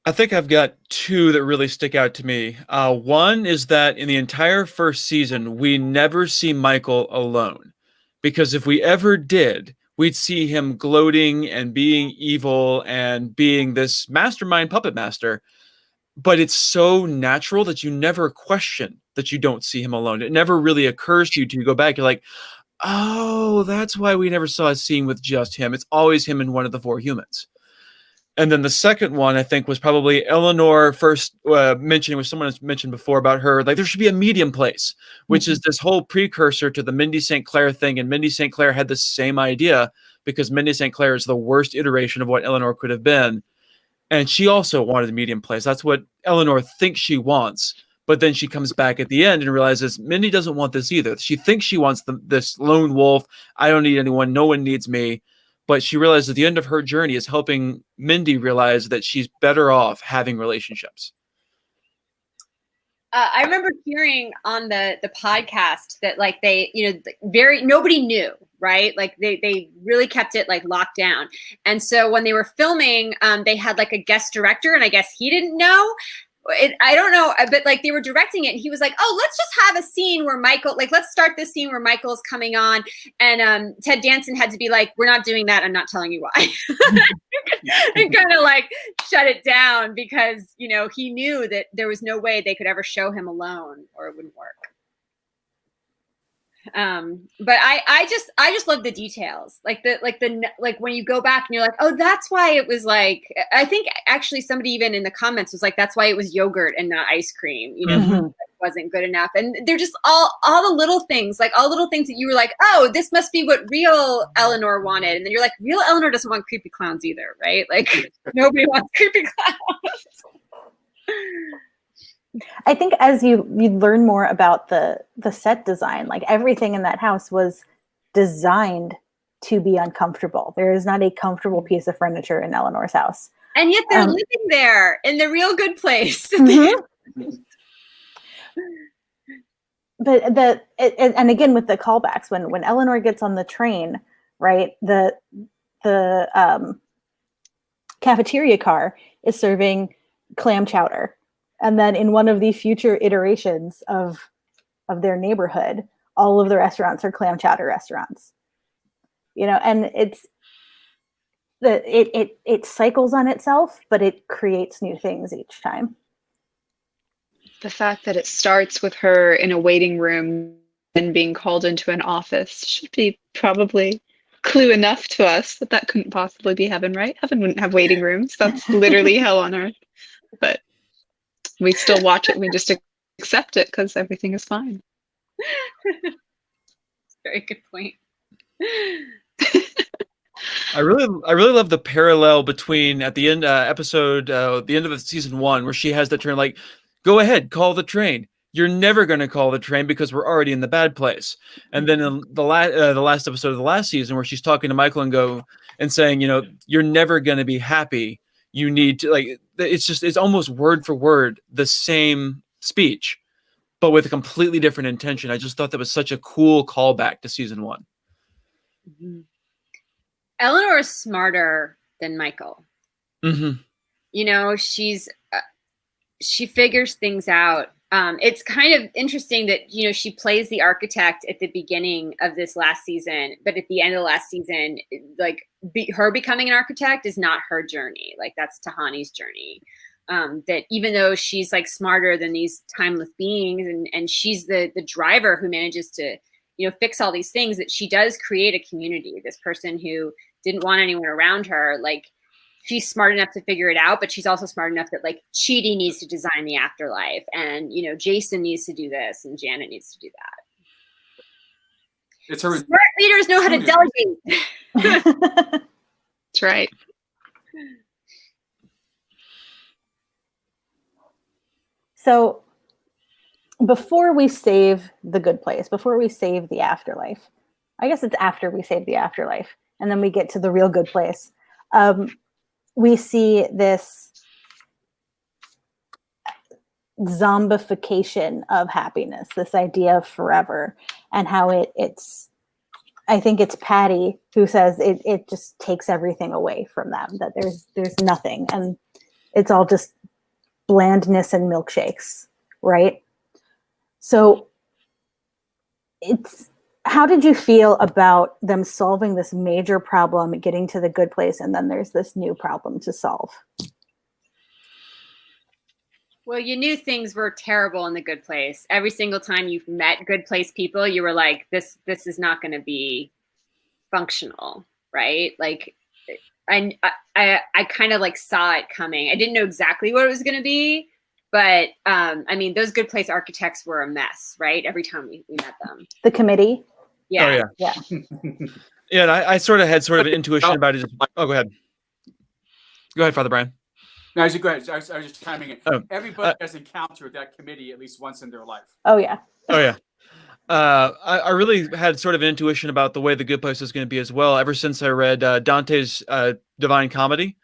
I think I've got two that really stick out to me. One is that in the entire first season, we never see Michael alone. Because if we ever did, we'd see him gloating and being evil and being this mastermind puppet master. But it's so natural that you never question that you don't see him alone. It never really occurs to you to go back. You're like, oh, that's why we never saw a scene with just him. It's always him and one of the 4 humans. And then the second one, I think, was probably Eleanor first mentioning, what someone has mentioned before about her, like there should be a medium place, which is this whole precursor to the Mindy St. Clair thing. And Mindy St. Clair had the same idea, because Mindy St. Clair is the worst iteration of what Eleanor could have been. And she also wanted a medium place. That's what Eleanor thinks she wants. But then she comes back at the end and realizes Mindy doesn't want this either. She thinks she wants this lone wolf. I don't need anyone. No one needs me. But she realizes at the end of her journey is helping Mindy realize that she's better off having relationships. I remember hearing on the podcast that like they, nobody knew, right? Like they really kept it like locked down. And so when they were filming, they had like a guest director, and I guess he didn't know. I don't know, but like they were directing it, and he was like, "Oh, let's just have a scene where Michael, like, let's start this scene where Michael's coming on." And Ted Danson had to be like, "We're not doing that. I'm not telling you why," and kind of like shut it down, because he knew that there was no way they could ever show him alone or it wouldn't work. But I just love the details, like when you go back and you're like, oh, that's why it was like, I think actually somebody even in the comments was like, that's why it was yogurt and not ice cream, it wasn't good enough. And they're just all the little things, like all little things that you were like, oh, this must be what real Eleanor wanted. And then you're like, real Eleanor doesn't want creepy clowns either, right? Like nobody wants creepy clowns. I think as you learn more about the set design, like everything in that house was designed to be uncomfortable. There is not a comfortable piece of furniture in Eleanor's house. And yet they're living there in the real good place. But and again, with the callbacks, when Eleanor gets on the train, right, the cafeteria car is serving clam chowder. And then in one of the future iterations of their neighborhood, all of the restaurants are clam chowder restaurants. And it cycles on itself, but it creates new things each time. The fact that it starts with her in a waiting room and being called into an office should be probably clue enough to us that couldn't possibly be heaven, right? Heaven wouldn't have waiting rooms. That's literally hell on earth. But we still watch it. We just accept it because everything is fine. Very good point. I really love the parallel between at the end the end of season 1, where she has the turn like, go ahead, call the train. You're never going to call the train because we're already in the bad place. And then in the last episode of the last season, where she's talking to Michael and saying, you're never going to be happy. You need to, like, it's almost word for word the same speech, but with a completely different intention. I just thought that was such a cool callback to season 1. Mm-hmm. Eleanor is smarter than Michael. Mm-hmm. You know, she figures things out. It's kind of interesting that, you know, she plays the architect at the beginning of this last season, but at the end of the last season, like her becoming an architect is not her journey. Like that's Tahani's journey. That even though she's like smarter than these timeless beings and she's the driver who manages to, you know, fix all these things, that she does create a community. This person who didn't want anyone around her, like, she's smart enough to figure it out, but she's also smart enough that like Chidi needs to design the afterlife, and you know Jason needs to do this, and Janet needs to do that. It's her. Smart leaders know how to delegate. That's right. So before we save the good place, before we save the afterlife, I guess it's after we save the afterlife, and then we get to the real good place. We see this zombification of happiness, this idea of forever, and how it's, I think it's Patty who says it just takes everything away from them, that there's nothing, and it's all just blandness and milkshakes, right? So how did you feel about them solving this major problem, getting to the good place, and then there's this new problem to solve? Well, you knew things were terrible in the good place. Every single time you've met good place people, you were like, this is not going to be functional, right? Like, I kind of like saw it coming. I didn't know exactly what it was going to be, but I mean, those good place architects were a mess, right? Every time we met them. The committee? Yeah. Oh, yeah. Yeah, and I sort of had sort of an intuition about it. Oh, go ahead. Go ahead, Father Brian. No, go ahead. I was just chiming in. Oh, Everybody has encountered that committee at least once in their life. Oh, yeah. Oh, yeah. I really had sort of an intuition about the way the good place was going to be as well, ever since I read Dante's Divine Comedy,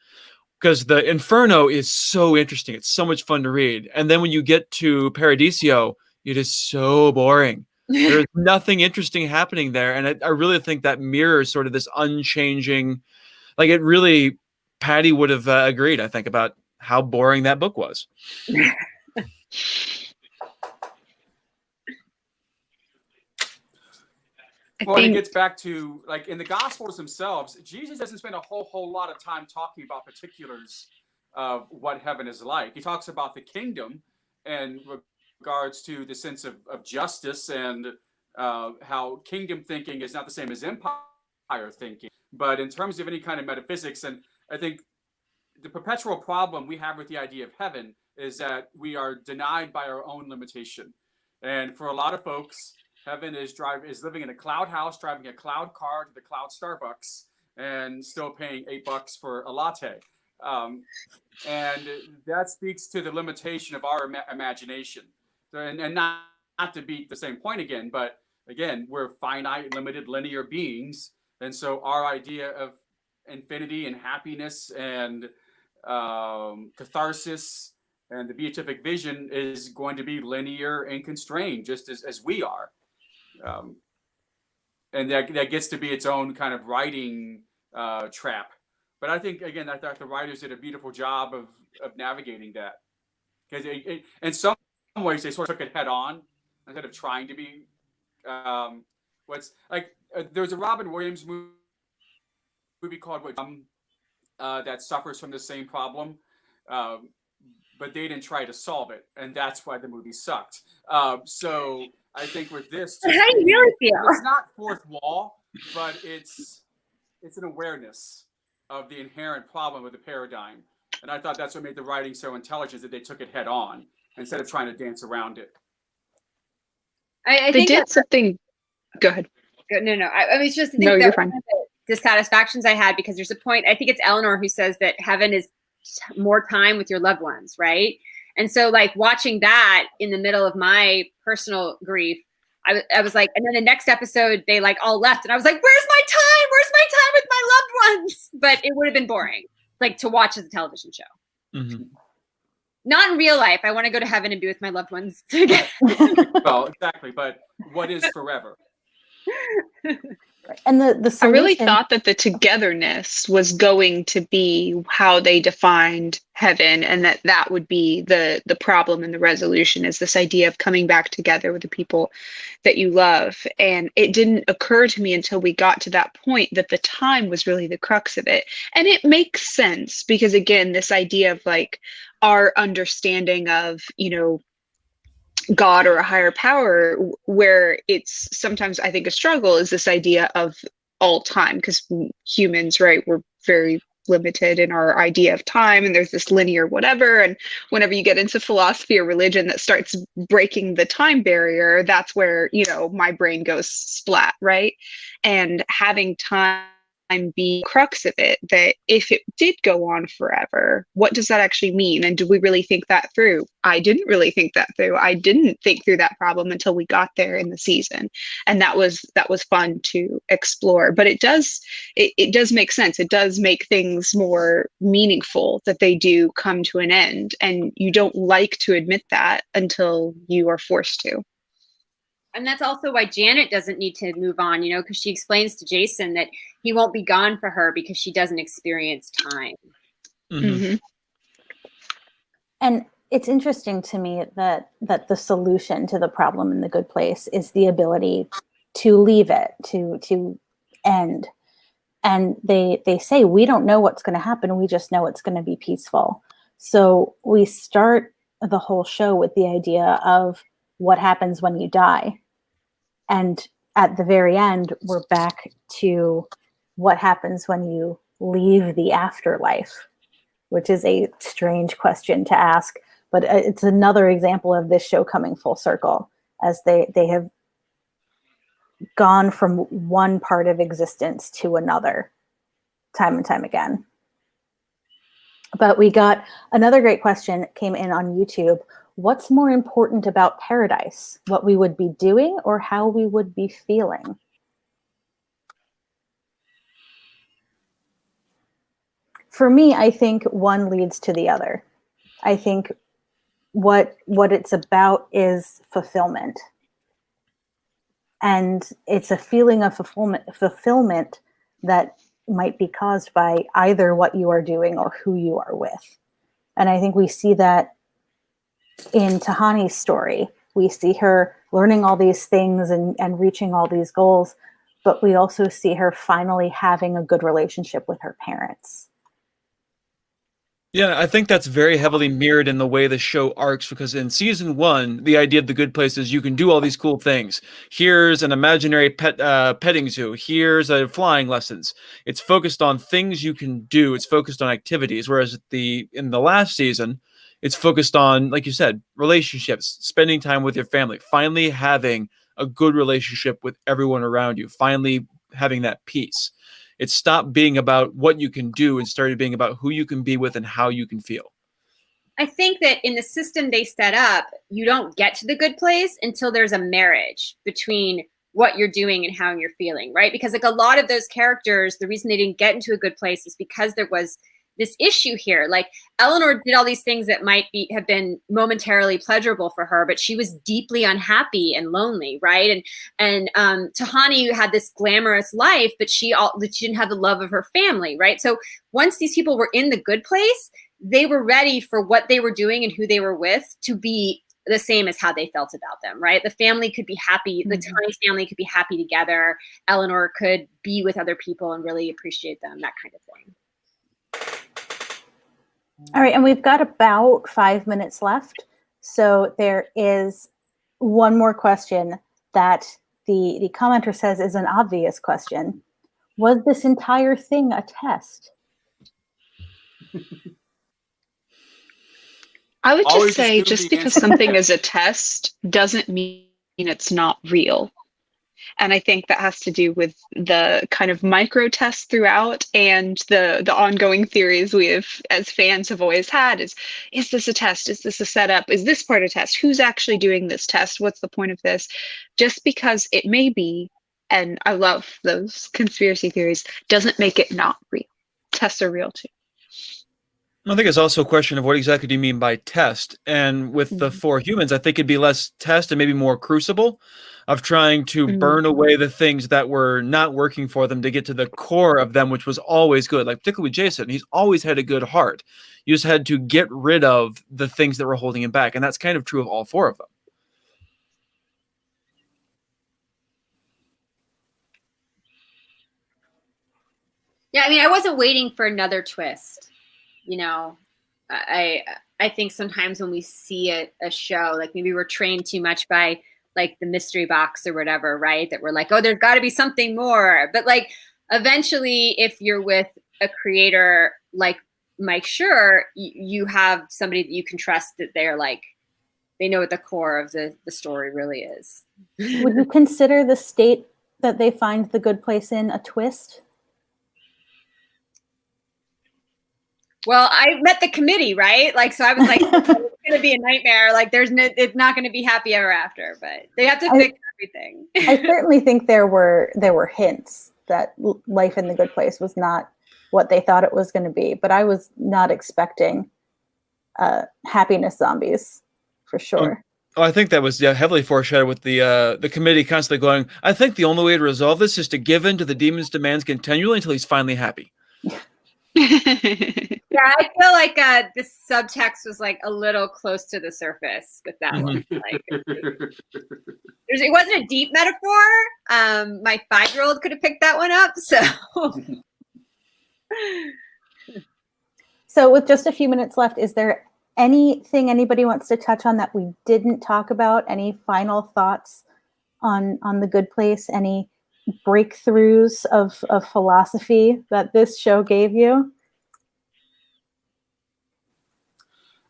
because the Inferno is so interesting. It's so much fun to read. And then when you get to Paradiso, it is so boring. There's nothing interesting happening there. And I really think that mirrors sort of this unchanging, like it really, Patty would have agreed, I think, about how boring that book was. Well, it gets back to, like, in the Gospels themselves, Jesus doesn't spend a whole lot of time talking about particulars of what heaven is like. He talks about the kingdom and regards to the sense of justice and how kingdom thinking is not the same as empire thinking. But in terms of any kind of metaphysics, and I think the perpetual problem we have with the idea of heaven is that we are denied by our own limitation. And for a lot of folks, heaven is living in a cloud house, driving a cloud car to the cloud Starbucks, and still paying $8 for a latte. And that speaks to the limitation of our imagination. And not to beat the same point again, but again, we're finite, limited, linear beings. And so our idea of infinity and happiness and catharsis and the beatific vision is going to be linear and constrained, just as we are. And that gets to be its own kind of writing trap. But I think, again, I thought the writers did a beautiful job of navigating that. Because in some ways, they sort of took it head on instead of trying to be what's like. There's a Robin Williams movie called that suffers from the same problem. But they didn't try to solve it. And that's why the movie sucked. So I think with this, How do you really feel? It's not fourth wall, but it's an awareness of the inherent problem of the paradigm. And I thought that's what made the writing so intelligent, that they took it head on instead of trying to dance around it. I They think did something. Go ahead. No. I was just thinking No, you're that fine. one of the dissatisfactions I had, because there's a point, I think it's Eleanor who says that heaven is more time with your loved ones, right? And so like watching that in the middle of my personal grief, I was like, and then the next episode they like all left, and I was like, where's my time? Where's my time with my loved ones? But it would have been boring, like to watch as a television show. Mm-hmm. Not in real life. I want to go to heaven and be with my loved ones together. Well, exactly. But what is forever? And the I really solution, thought that the togetherness was going to be how they defined heaven, and that would be the problem and the resolution, is this idea of coming back together with the people that you love. And it didn't occur to me until we got to that point that the time was really the crux of it. And it makes sense because, again, this idea of like our understanding of, God or a higher power, where it's sometimes, I think, a struggle, is this idea of all time, because humans, right, we're very limited in our idea of time, and there's this linear whatever. And whenever you get into philosophy or religion that starts breaking the time barrier, that's where, my brain goes splat, right? And having time be crux of it, that if it did go on forever, what does that actually mean? And do we really think that through? I didn't really think that through. I didn't think through that problem until we got there in the season. And that was fun to explore. But it does make sense. It does make things more meaningful that they do come to an end. And you don't like to admit that until you are forced to. And that's also why Janet doesn't need to move on, because she explains to Jason that he won't be gone for her because she doesn't experience time. Mm-hmm. and it's interesting to me that the solution to the problem in The Good Place is the ability to leave it, to end. And they say, we don't know what's going to happen. We just know it's going to be peaceful. So we start the whole show with the idea of what happens when you die. And at the very end, we're back to what happens when you leave the afterlife, which is a strange question to ask. But it's another example of this show coming full circle, as they have gone from one part of existence to another time and time again. But we got another great question came in on YouTube. What's more important about paradise? What we would be doing or how we would be feeling? For me, I think one leads to the other. I think what it's about is fulfillment. And it's a feeling of fulfillment that might be caused by either what you are doing or who you are with. And I think we see that in Tahani's story. We see her learning all these things and reaching all these goals, but we also see her finally having a good relationship with her parents. Yeah, I think that's very heavily mirrored in the way the show arcs, because in season 1, the idea of The Good Place is you can do all these cool things. Here's an imaginary petting zoo. Here's a flying lessons. It's focused on things you can do. It's focused on activities. Whereas in the last season, it's focused on, like you said, relationships, spending time with your family, finally having a good relationship with everyone around you, finally having that peace. It stopped being about what you can do and started being about who you can be with and how you can feel. I think that in the system they set up, you don't get to the good place until there's a marriage between what you're doing and how you're feeling, right? Because like a lot of those characters, the reason they didn't get into a good place is because there was this issue here. Like Eleanor did all these things that might have been momentarily pleasurable for her, but she was deeply unhappy and lonely, right? And Tahani had this glamorous life, but she didn't have the love of her family, right? So once these people were in the good place, they were ready for what they were doing and who they were with to be the same as how they felt about them, right? The family could be happy. Mm-hmm. The Tahani family could be happy together. Eleanor could be with other people and really appreciate them, that kind of thing. All right, and we've got about 5 minutes left. So there is one more question that the commenter says is an obvious question. Was this entire thing a test? I would just say just because something is a test doesn't mean it's not real. And I think that has to do with the kind of micro tests throughout and the ongoing theories we have as fans have always had is this a test? Is this a setup? Is this part of a test? Who's actually doing this test? What's the point of this? Just because it may be, and I love those conspiracy theories, doesn't make it not real. Tests are real too. I think it's also a question of what exactly do you mean by test? And with the 4 humans, I think it'd be less test and maybe more crucible. of trying to burn away the things that were not working for them to get to the core of them, which was always good. Like particularly with Jason, he's always had a good heart. You just had to get rid of the things that were holding him back. And that's kind of true of all four of them. Yeah, I mean, I wasn't waiting for another twist. You know, I think sometimes when we see a show, like maybe we're trained too much by like the mystery box or whatever, right? That we're like, oh, there's got to be something more. But like eventually, if you're with a creator like Mike Schur, you have somebody that you can trust that they're like, they know what the core of the story really is. Would you consider the state that they find the good place in a twist? Well, I met the committee, right? Like, so I was like, it's going to be a nightmare. Like, it's not going to be happy ever after, but they have to fix everything. I certainly think there were hints that life in the good place was not what they thought it was going to be, but I was not expecting happiness zombies for sure. Oh, I think that was heavily foreshadowed with the committee constantly going, I think the only way to resolve this is to give in to the demon's demands continually until he's finally happy. Yeah, I feel like this subtext was like a little close to the surface with that one. Like, it wasn't a deep metaphor. My 5-year-old could have picked that one up. So with just a few minutes left, is there anything anybody wants to touch on that we didn't talk about? Any final thoughts on the good place? Any breakthroughs of philosophy that this show gave you?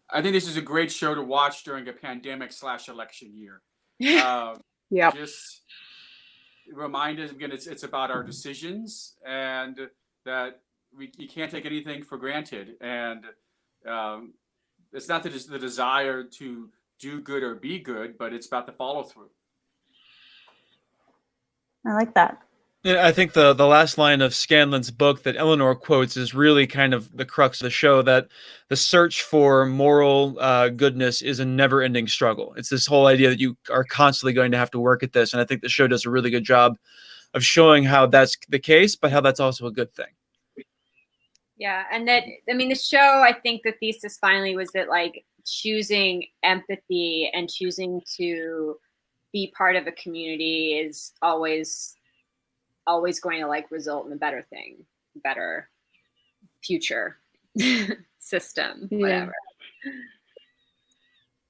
I think this is a great show to watch during a pandemic/election year. Yeah. Just remind us again, it's about our decisions, and that you can't take anything for granted. And it's not the desire to do good or be good, but it's about the follow through. I like that. Yeah, I think the last line of Scanlon's book that Eleanor quotes is really kind of the crux of the show, that the search for moral goodness is a never-ending struggle. It's this whole idea that you are constantly going to have to work at this, and I think the show does a really good job of showing how that's the case, but how that's also a good thing. Yeah, and that, I mean, the show, I think the thesis finally was that like choosing empathy and choosing to be part of a community is always going to like result in a better thing, better future system, whatever.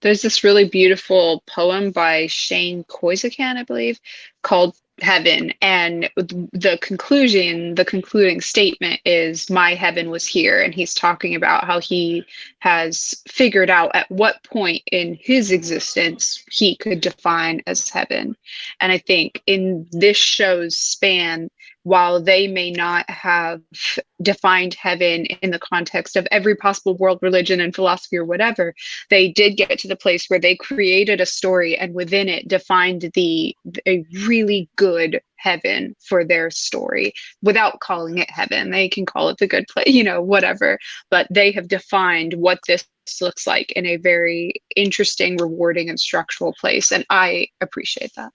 There's this really beautiful poem by Shane Koizakan, I believe, called Heaven, and the concluding statement is, my heaven was here. And he's talking about how he has figured out at what point in his existence he could define as heaven. And I think in this show's span, while they may not have defined heaven in the context of every possible world religion and philosophy or whatever, they did get to the place where they created a story and within it defined a really good heaven for their story without calling it heaven. They can call it the good place, whatever, but they have defined what this looks like in a very interesting, rewarding, and structural place. And I appreciate that.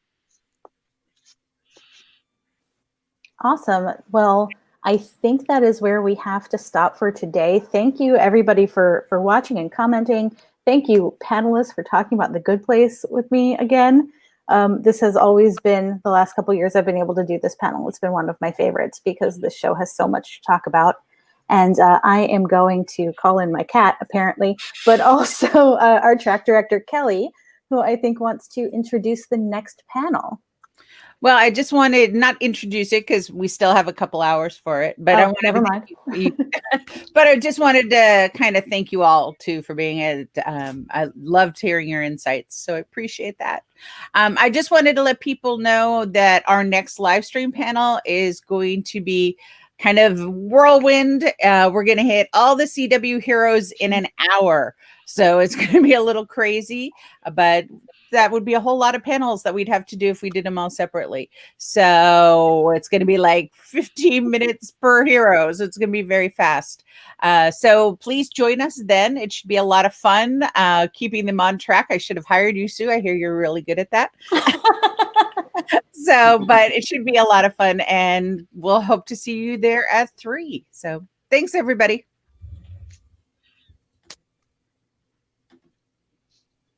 Awesome. Well, I think that is where we have to stop for today. Thank you, everybody, for watching and commenting. Thank you, panelists, for talking about The Good Place with me again. This has always been, the last couple of years I've been able to do this panel, it's been one of my favorites because this show has so much to talk about. And I am going to call in my cat, apparently, but also our track director, Kelly, who I think wants to introduce the next panel. Well, I just wanted not introduce it because we still have a couple hours for it, but never mind. But I just wanted to kind of thank you all too for being it. I loved hearing your insights, so I appreciate that. I just wanted to let people know that our next live stream panel is going to be kind of whirlwind. We're going to hit all the CW heroes in an hour, so it's going to be a little crazy, but that would be a whole lot of panels that we'd have to do if we did them all separately. So it's going to be like 15 minutes per hero. So it's going to be very fast. So please join us then. It should be a lot of fun keeping them on track. I should have hired you, Sue. I hear you're really good at that. So, but it should be a lot of fun, and we'll hope to see you there at 3. So thanks, everybody.